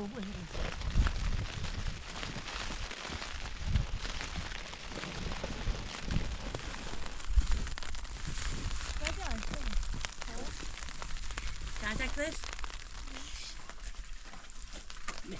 بود چند تکسش؟ نه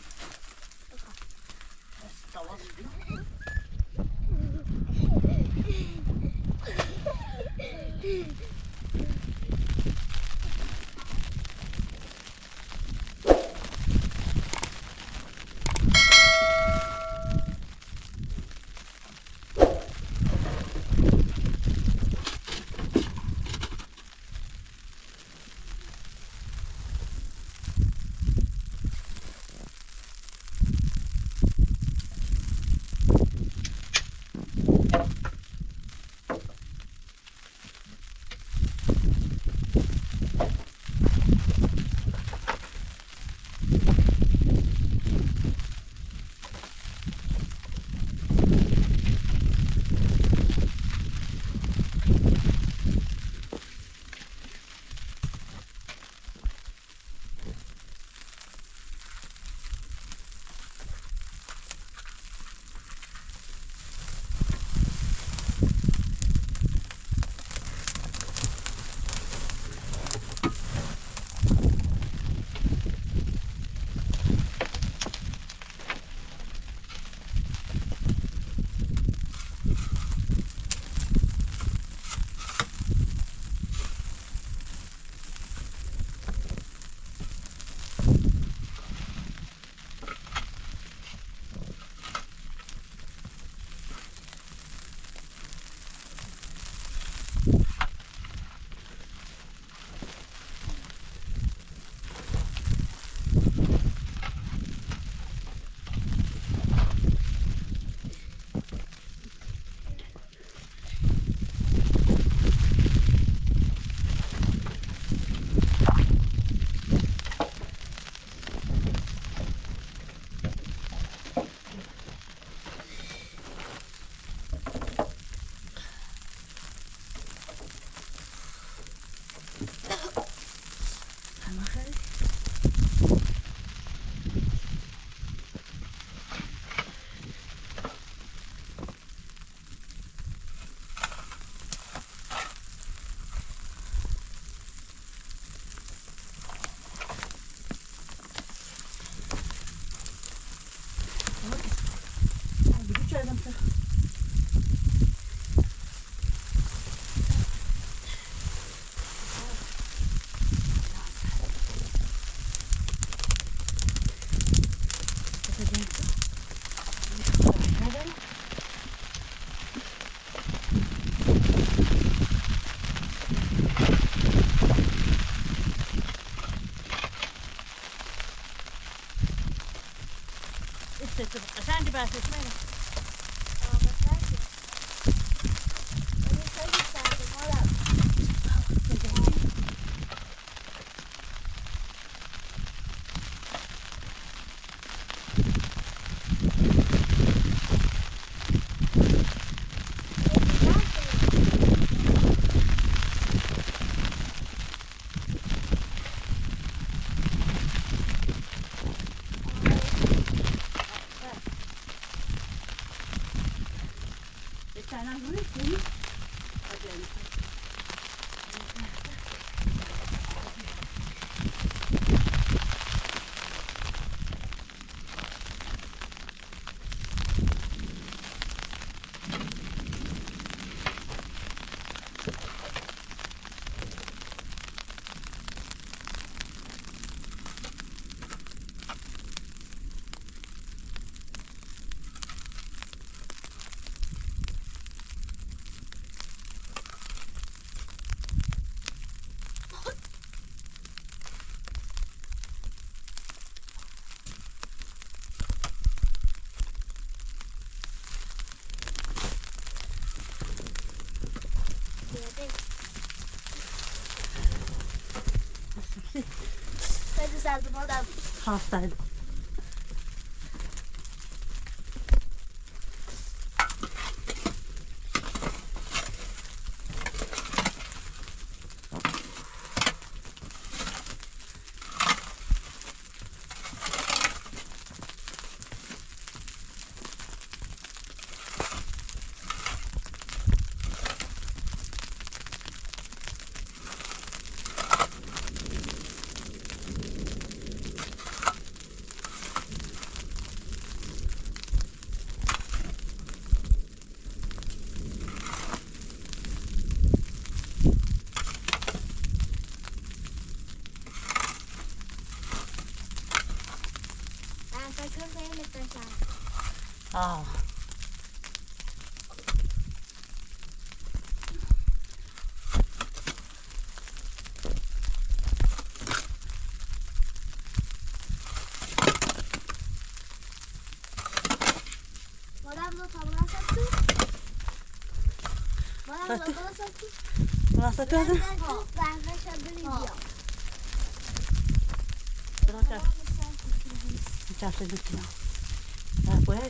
قشنگی بحثش میره Hastaydı. آه Burası gördün. Çarşı dükkanı. Ben bu her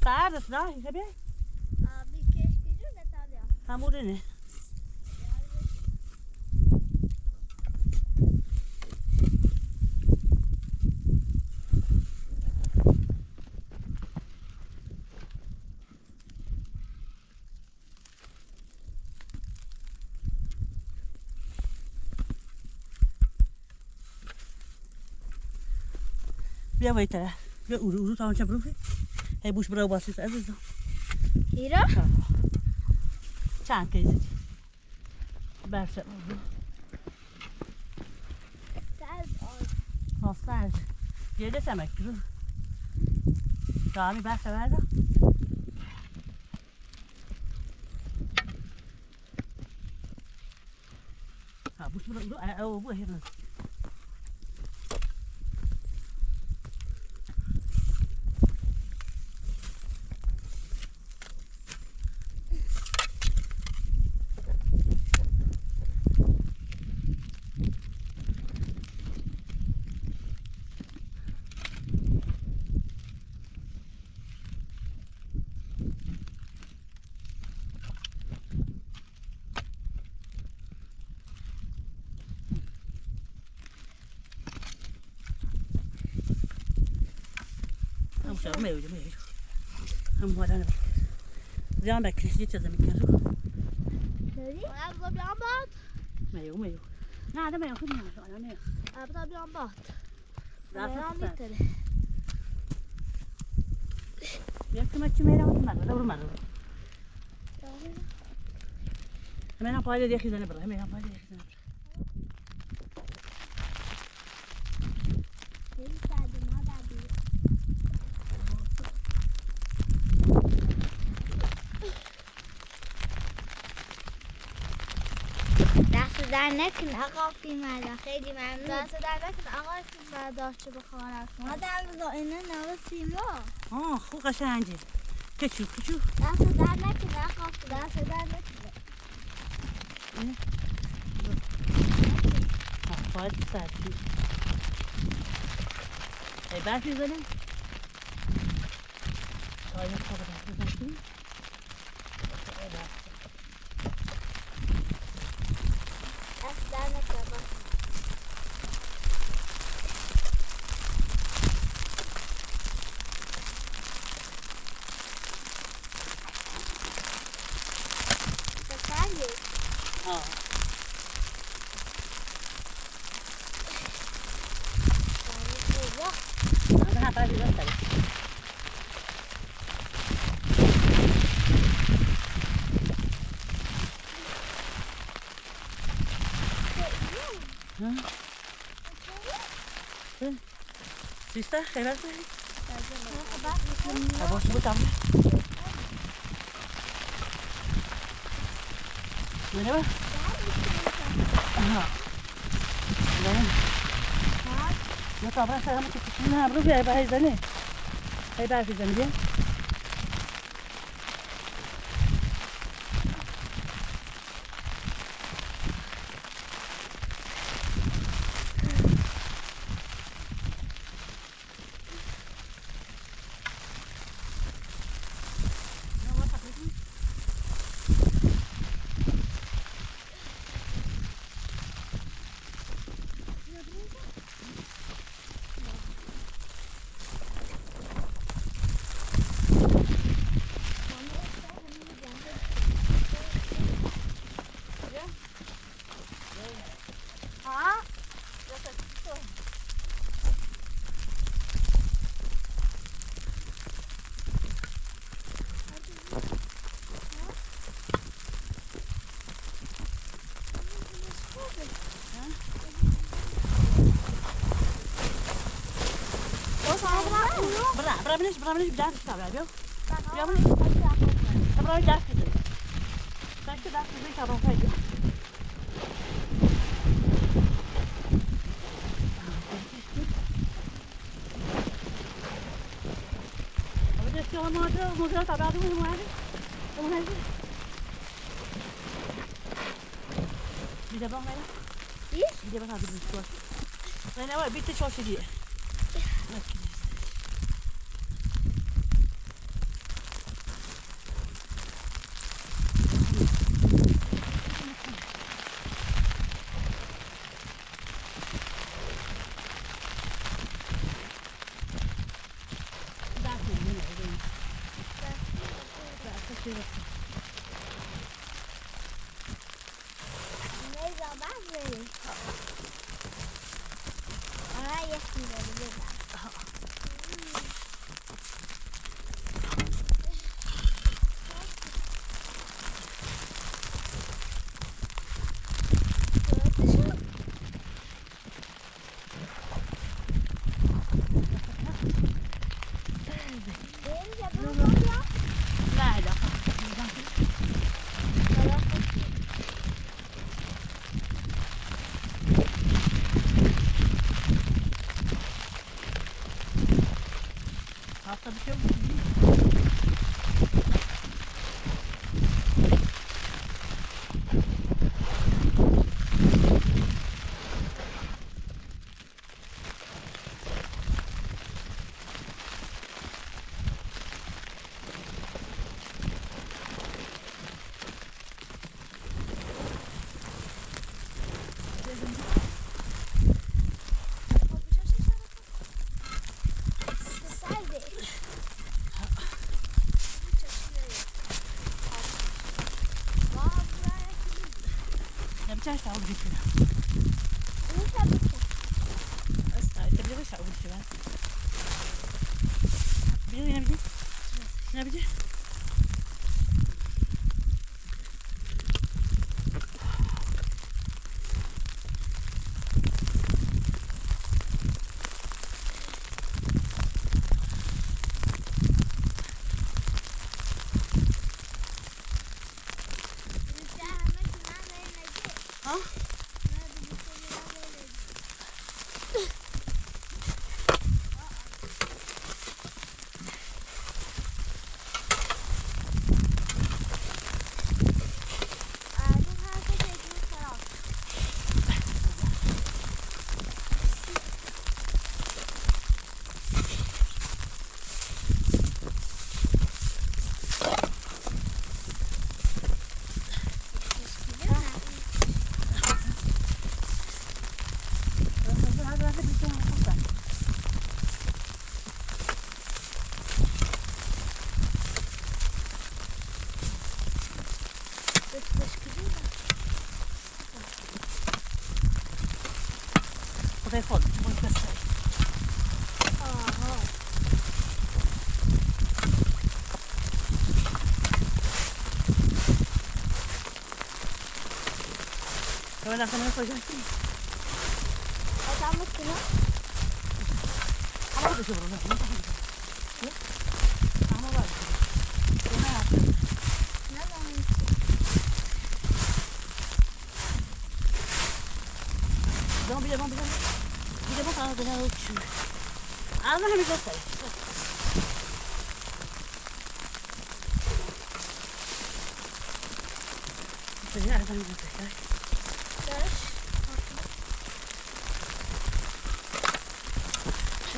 Färdigt då, ska vi? Han borde ni. بیا وایتره بیا ارو تا اونجا برو هی بوش برو باسیس عزیزم ایرا؟ چند کیزی برشه سرد سرد یه سمک رو رامی برشه بردم بوش برو او بو هرن ميو هم ولا انا زين بكري جيت زي ما كانوا ابغى بيعبط ميو لا هذا ميو خدني انا ميو ابغى بيعبط لا لا يمكن ما تشمي له مرة أنا بايدة دي خزانة برا أنا بايدة دي خزانة دست در نکن آقا فیلم خیلی ممنون دست در نکن آقا فیلم داشته بخوانم مادر بزا اینه نوه سیما خوب قشنگه کچو دست در نکن آقا دست در نکن باید سرشی ای برفی زنیم باید خواب برفی زنیم دست در نکن Nah, apa sih tadi? Sista, hebat sih. Abang sebut apa? Mana bah? ما طبعا سلام تكشفنا بروفي هاي بقى زني هاي بقى في زنبيا Berapa menit dah kita berapa? Berapa menit? Berapa dah kita? Kita dah kita kalau saja. Apa dia cakap macam mungkin tak ada tu mana? Mana tu? Di depan mana? Di depan ada di sekolah. Mana awak bitte coba dia. Tabii ki yok. Cześć, a odbicie. Zostaje, to będzie wysał odbicie. Widzisz, nie widzisz? Nie widzisz? Ha? Potem chodź, bądź bez tej. To będę tam powiedzieć. A tam jest kino? A mogę się wrócić, nie? Nie? A mogę. Nie. Vamos, vamos para ganhar o tio. Ah, não me gostei. Já vai me gostar.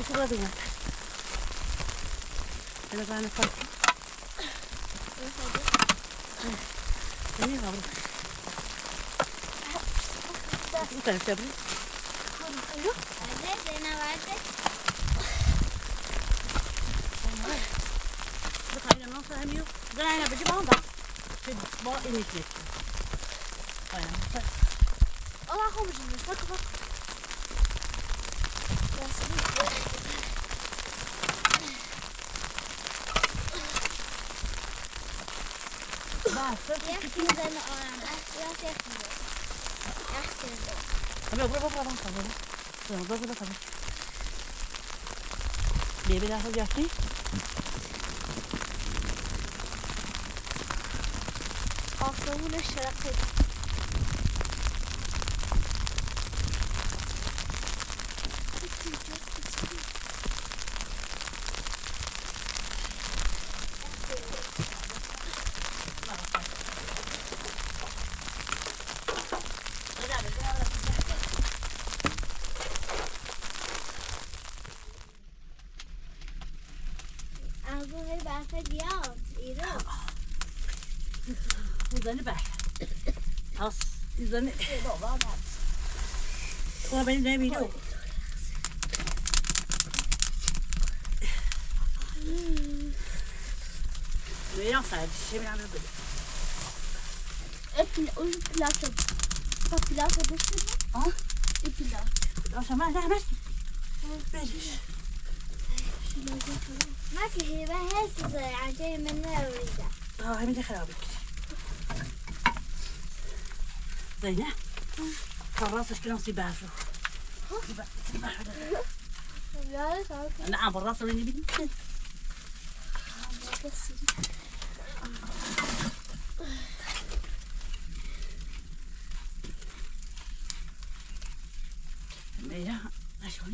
Şurada dur. Şöyle bana koy. Ne var bu? Bu tarafta bu. Yok. Nerede? Ne vardı? Bu kaynağı nasıl hem yok. Kaynağı bir bana da. Bu elektrikli. Kaynağı. Allah komucum. Bak bak. Yakın üzerine oranlar. Biraz yakın. Yakın. Tabii burada falan kalıyor. Burada tabii. Bir daha geldi. Aslında ne şarap. Yüzlerini ver. Az. Yüzlerini. Sonra beni ne biliyor? Ne yapsaydı? Şey bilen böyle. Plaka. Bak plaka düştü mü? Ha? Plaka. Aşağı ben hemen. Beş. ما في هبة هسه يعني جاي من نرويجا. هم دي خرابك. زينة. بالراس كنا نصيب بعفو. لا صار. نعم بالراس اللي نبي. لا شو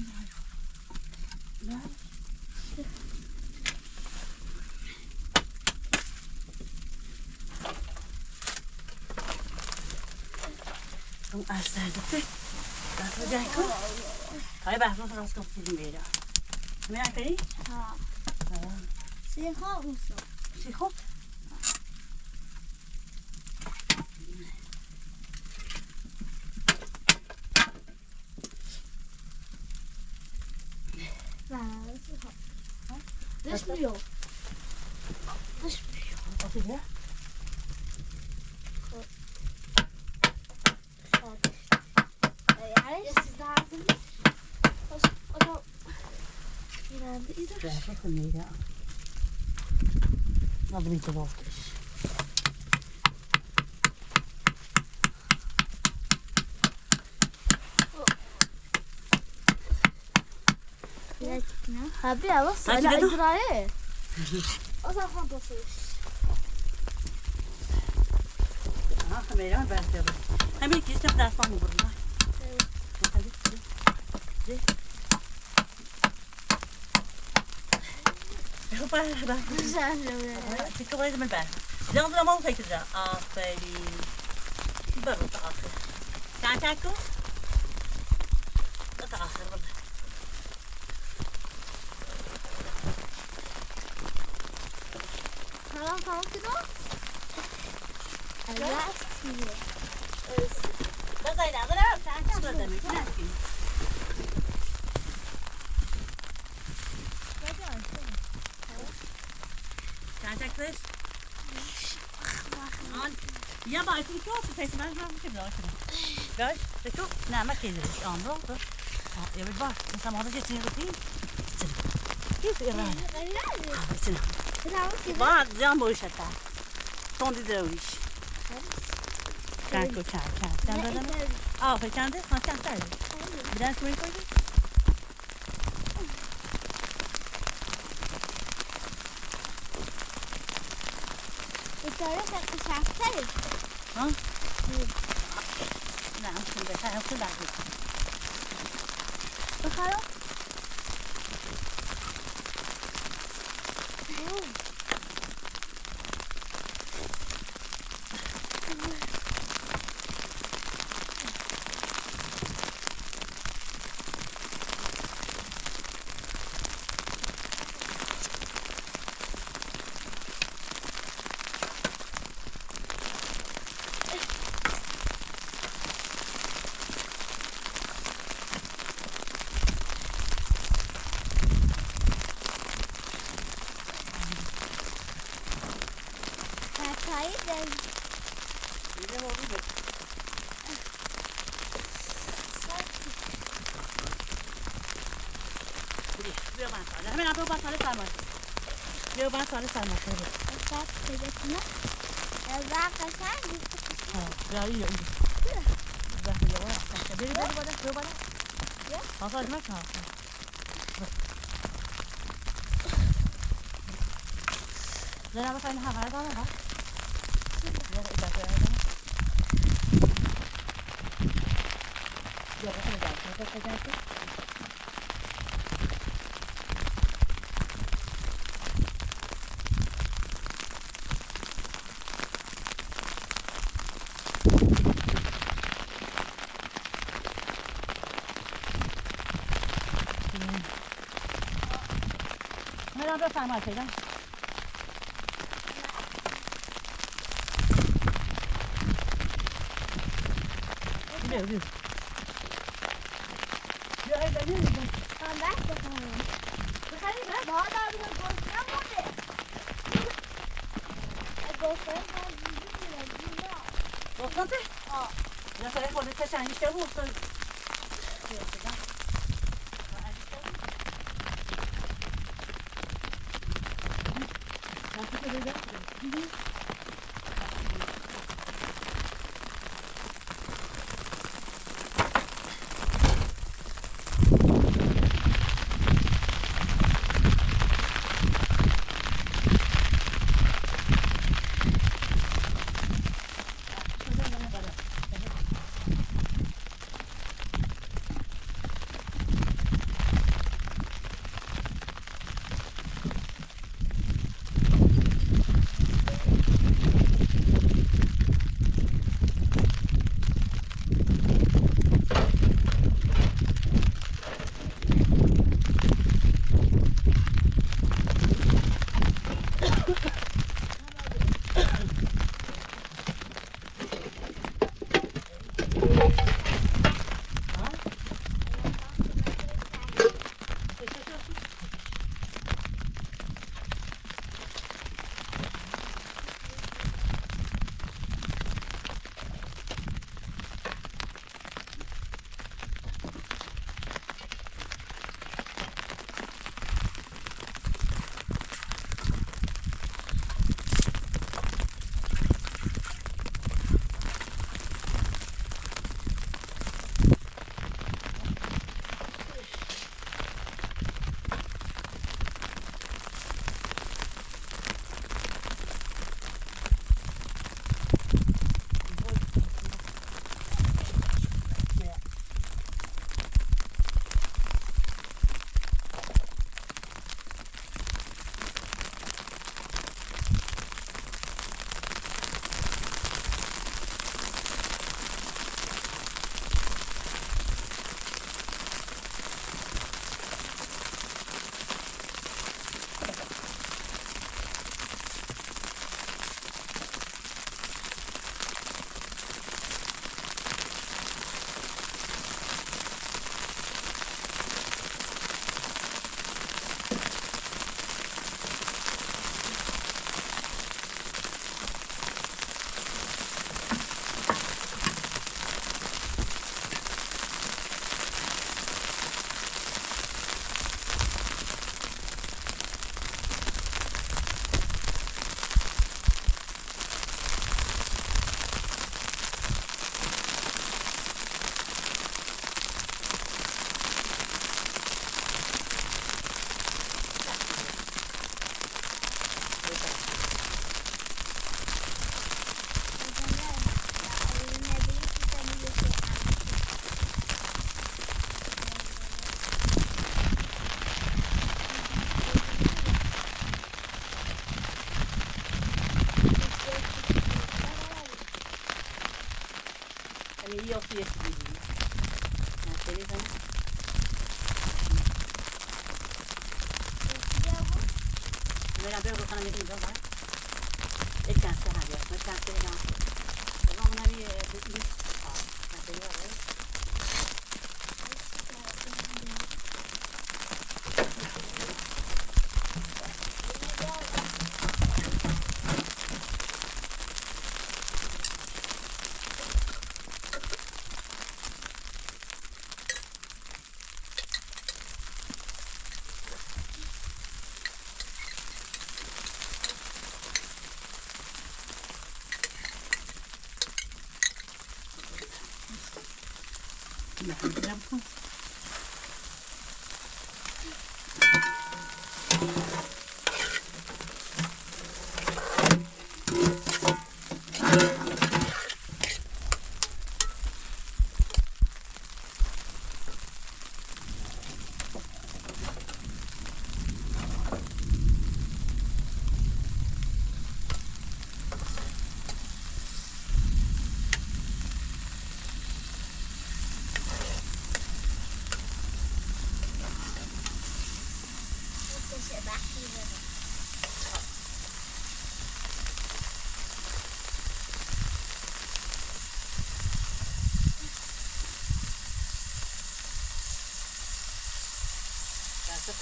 لا. Kom az derdi. Ders jaku. Hay ben sonra rast kapatayım böyle. Ne yapayım? Ha. Siha musun? Siho. Ben siha. Düşmüyor. Düşmüyor. Bakayım ya. Yani siz daha aldınız. O da herhalde iyidir. Ben bakın neydi ya. Adı bir de oldu. Abi ya bak Hadi sana dedim. idraye. O zaman basılır. Aha, Meyra ben de yapayım. Hem ilk işte ders var mı burada? Evet. Hadi. Çok ben. Güzel böyle. Çıkı var mı ben? Yanımda mal çekeceğim. Aferin. Biber oldu ahır. Sen çekti o? Ne kadar ahır burada? Tamam kilo. Allah sizi. Ben de inanırım. Sen çekti demek. Ne yapayım? Sen çekti. Ya bak çünkü olsun peki ben bir şey daha şimdi. Gel, peki o ne yemek yediriz? Anlı oldu. Ya bir bak, mesela orada geçin yapayım. Hiç iran. İçine. Var can boyu şata. Son dedi o iş. Sen koy sen. Sen de ne? Aa, peki sen de sen sen. Bir tane koyun koydun. İçeri sakışaktayız. Ha? Ne şimdi sen yapsın da. Bakalım. Hayır ben. Ne oldu bu? Bir ben sana. Hemen abi bak sana sarma. Bir ben sana sarma. Bak teyzesine. Yazar kaçar mı? Ha, ya iyi iyi. Ben de var. Biri bana. Ya. Fazla etmek mi? Zeynep sen havaya bana bak. Ya da ben de. Ya da sen de. Merhaba sarma şeyden. Gidiyor. Ya ben de. Ben de bakalım. Bakalım ben. Daha da bir gözlem var. Gözlem var. Bastante? Ja. Ya sabes cuando está ya en gusto. توی یکی می‌بینی نشدی زنه میرم برو بکنم میدیم اینجا باید یک کنسه هم بیاد یک کنسه هم اما اونم یه کنسه یه بکن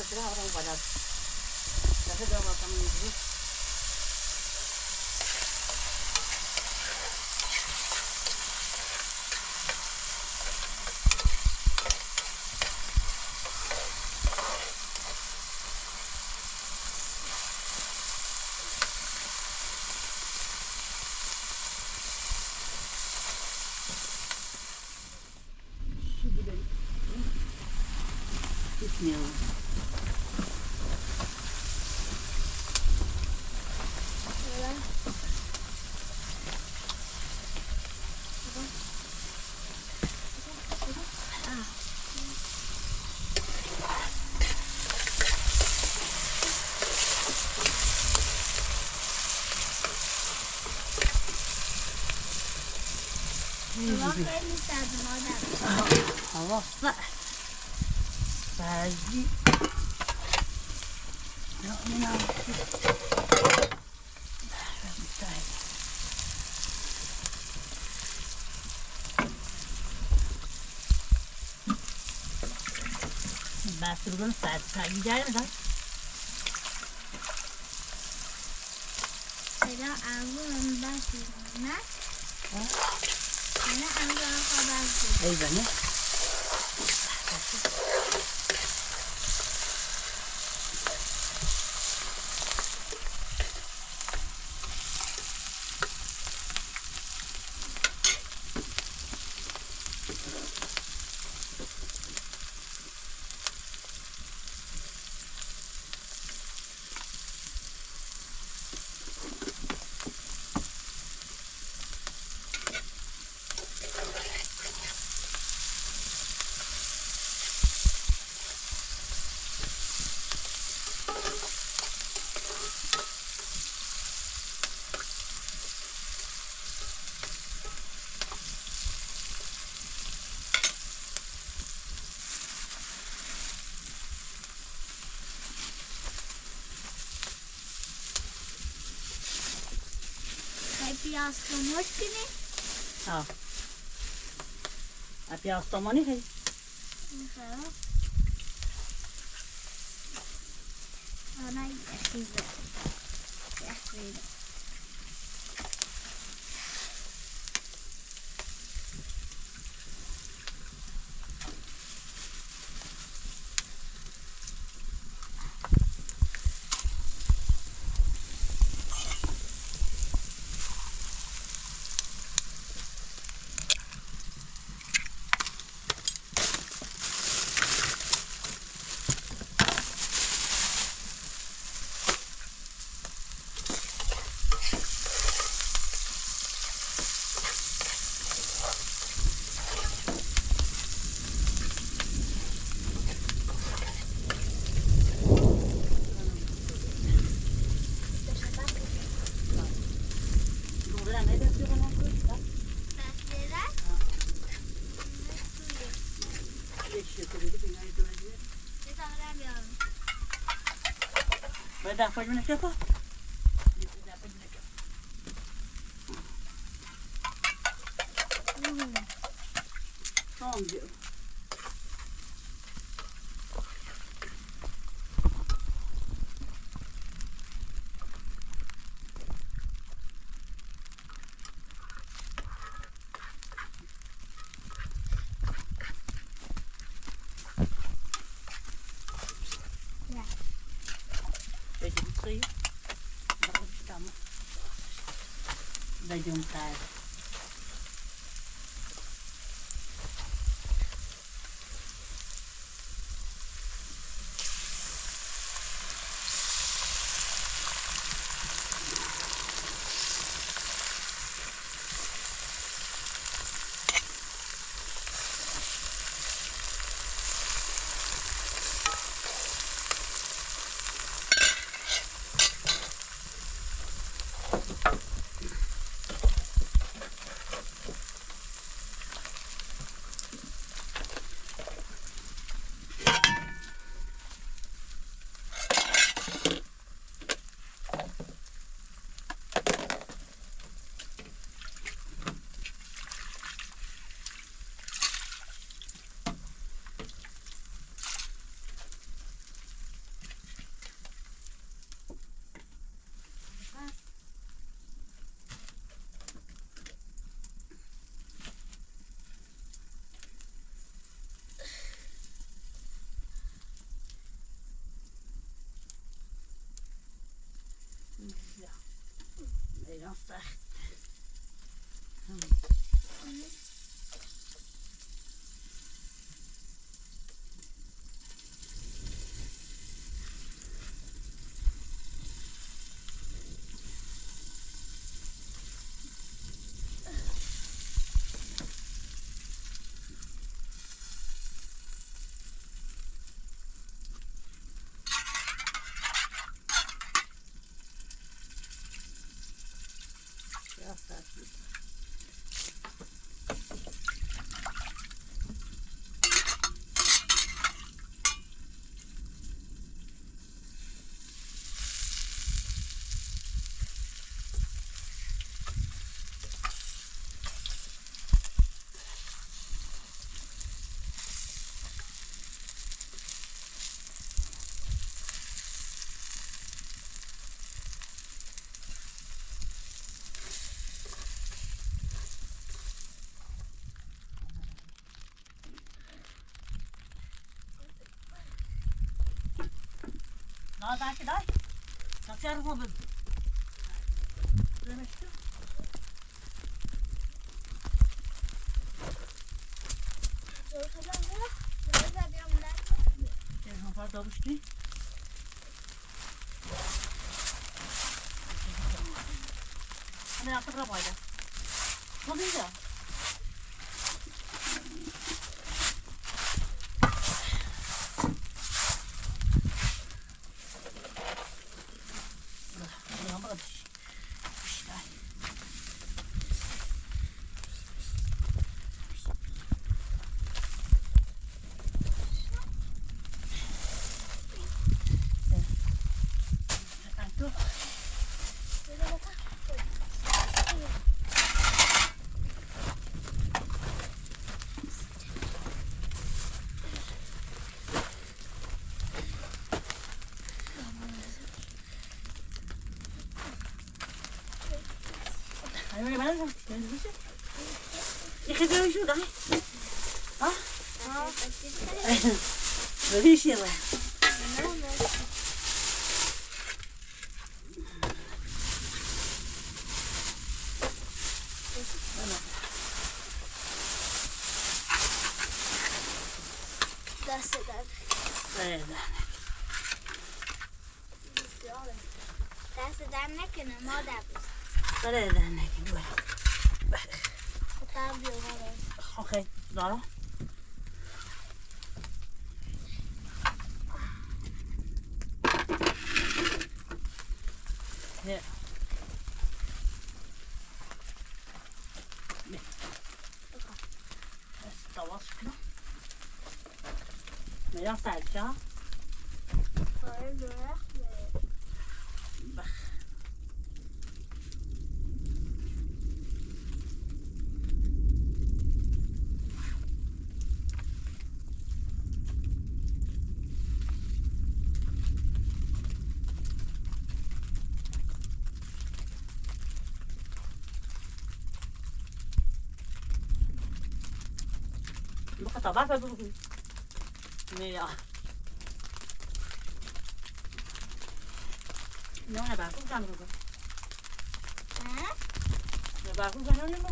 Kita orang balas. Tapi dah makan ni. Bismillah. خیلی سرد مادر. هوا سردی نمیدونم بس رو کنم سردی جایی میدن اینا امرو بسی نه؟ نه امرو آقا بسی ای بانه پیاز توماش کنی؟ ها پیاز تومانی هی خب آنها یه چیزه یه شکلی بینایی دونجی. میتونم بیارم. باید دفعه جونه که پا. Songe. Ja. Weet je die tree? Dat is stammen. Dat doen tijd. Ja. Nee, dat is echt. Ja, dat is. Nou, dank je daar. Dat is erg van de. Wat dat is niet. En dan achteraf rijden. Wat is dat? Je geeft jou zo dan. Ah? Wat is je? دست در دست در نکنه مادر بست بله در نکنه خطر بیاره اوکی دارم Ja. Nee. Dat was knap. Medan Selca. Hayır bırak. Bak. Baka tabak pa bu. Ne ya? Ne ba? Kung saan ko? Ha? Ne ba? Kung saan yun mo?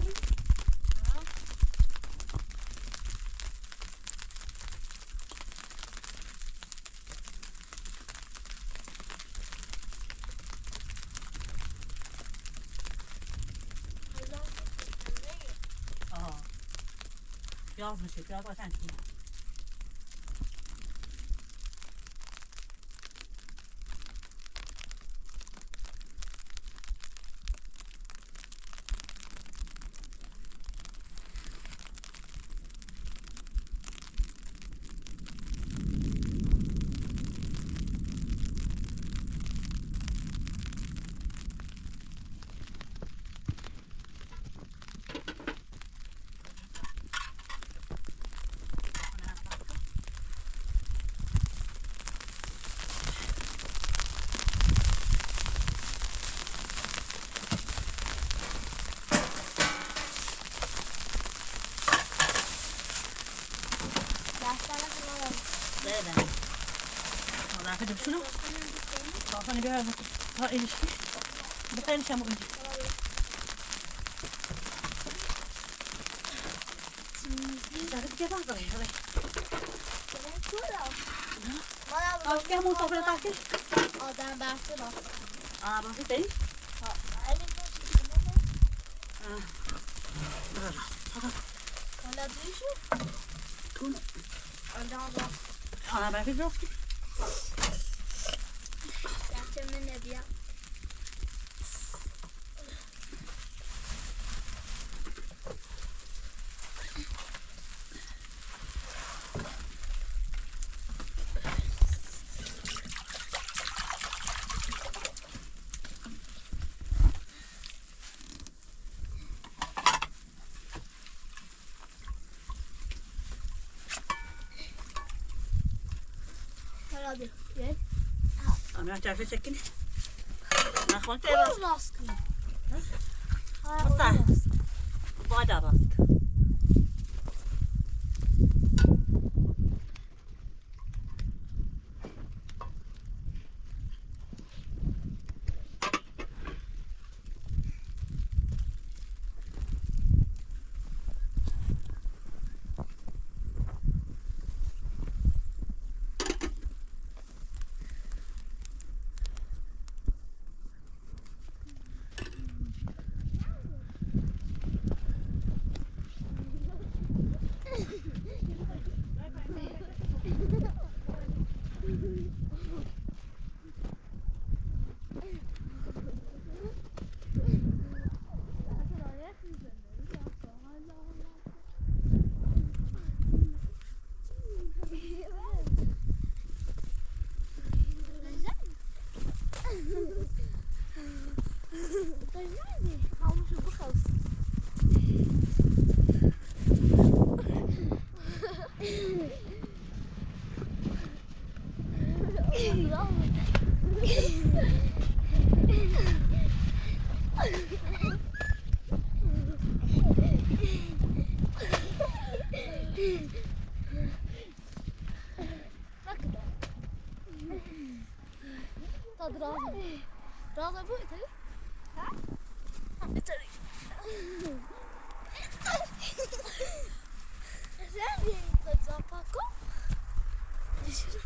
Yazmış, biraz da sen şimdi. Nereden? Vallahi hadi şunu. Kafana bir ver bakayım. Ha enişte. Bu da enişte mi önce? Hadi gel bak oraya. Hadi. Bak gel bu sofraya tak gel. Adam bahçe bak. Aa bak değil. Hala düşüyor. Tun. Ondan bak. Ana ben bir yok. Bahçemin ne diyor? Hadi gel. Ana çarşı çekin. Na gewoon tegen. Lasken. Wat daar? Waar daar was? Tadı razı. Razı bu ite. Ha? İçeri. Sen bir tadı pako. Dışarı.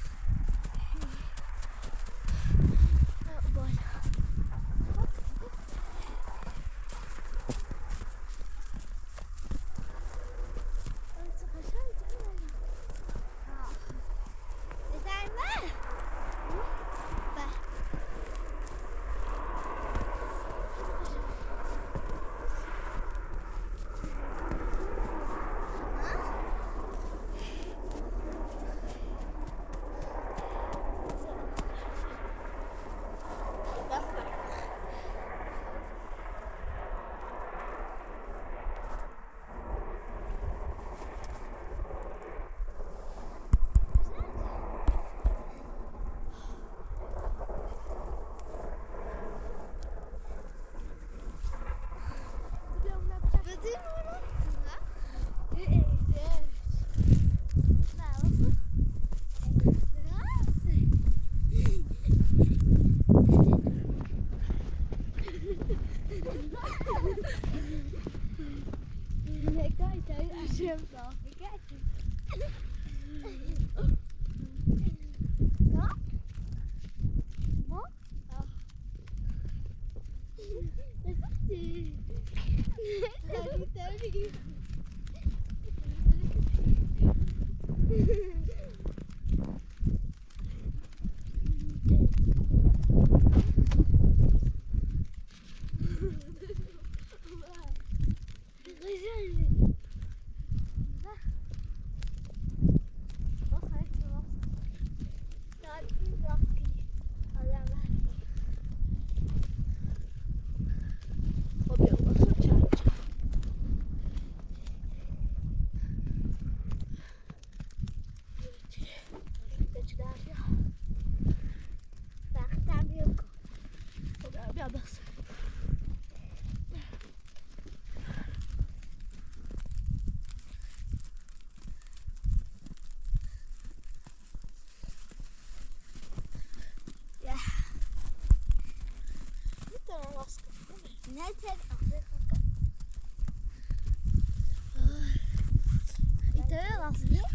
Bra. Ja. Va? Ja. Det är så dyrt. Det är dyrt. Nej, inte överraskning.